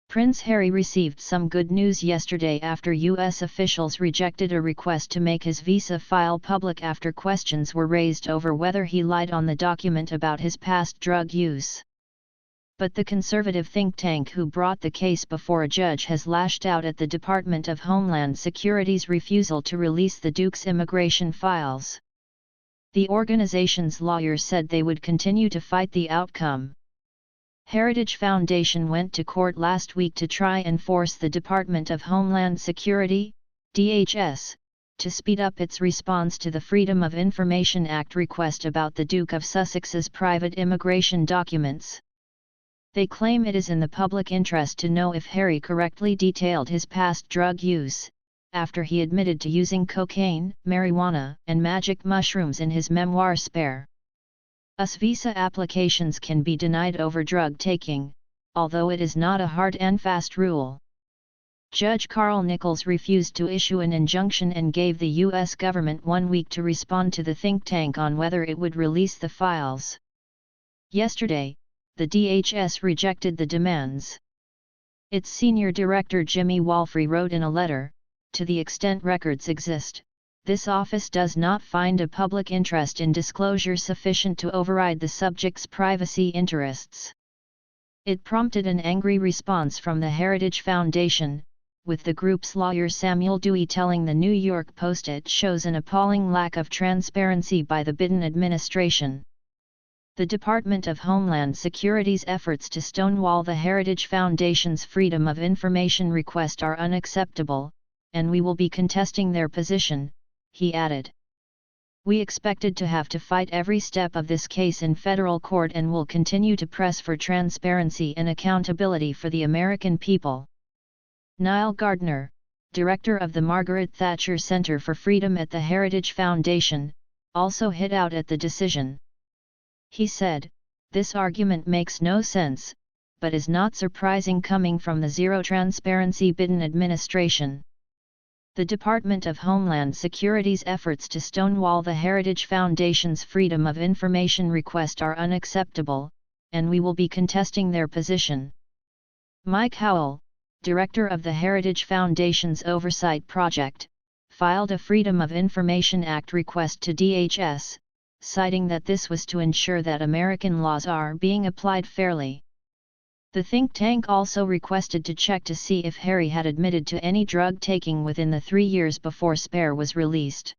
Prince Harry received some good news yesterday after U.S. officials rejected a request to make his visa file public after questions were raised over whether he lied on the document about his past drug use. But the conservative think tank who brought the case before a judge has lashed out at the Department of Homeland Security's refusal to release the Duke's immigration files. The organization's lawyers said they would continue to fight the outcome. Heritage Foundation went to court last week to try and force the Department of Homeland Security, DHS, to speed up its response to the Freedom of Information Act request about the Duke of Sussex's private immigration documents. They claim it is in the public interest to know if Harry correctly detailed his past drug use, after he admitted to using cocaine, marijuana, and magic mushrooms in his memoir Spare. US visa applications can be denied over drug taking, although it is not a hard and fast rule. Judge Carl Nichols refused to issue an injunction and gave the U.S. government 1 week to respond to the think tank on whether it would release the files. Yesterday, the DHS rejected the demands. Its senior director Jimmy Walfrey wrote in a letter, "To the extent records exist, this office does not find a public interest in disclosure sufficient to override the subject's privacy interests." It prompted an angry response from the Heritage Foundation, with the group's lawyer Samuel Dewey telling the New York Post it shows an appalling lack of transparency by the Biden administration. The Department of Homeland Security's efforts to stonewall the Heritage Foundation's Freedom of Information request are unacceptable, and we will be contesting their position, he added. "We expected to have to fight every step of this case in federal court and will continue to press for transparency and accountability for the American people." Niall Gardner, director of the Margaret Thatcher Center for Freedom at the Heritage Foundation, also hit out at the decision. He said, "This argument makes no sense, but is not surprising coming from the zero transparency Biden administration. The Department of Homeland Security's efforts to stonewall the Heritage Foundation's Freedom of Information request are unacceptable, and we will be contesting their position." Mike Howell, director of the Heritage Foundation's Oversight Project, filed a Freedom of Information Act request to DHS, citing that this was to ensure that American laws are being applied fairly. The think tank also requested to check to see if Harry had admitted to any drug taking within the 3 years before Spare was released.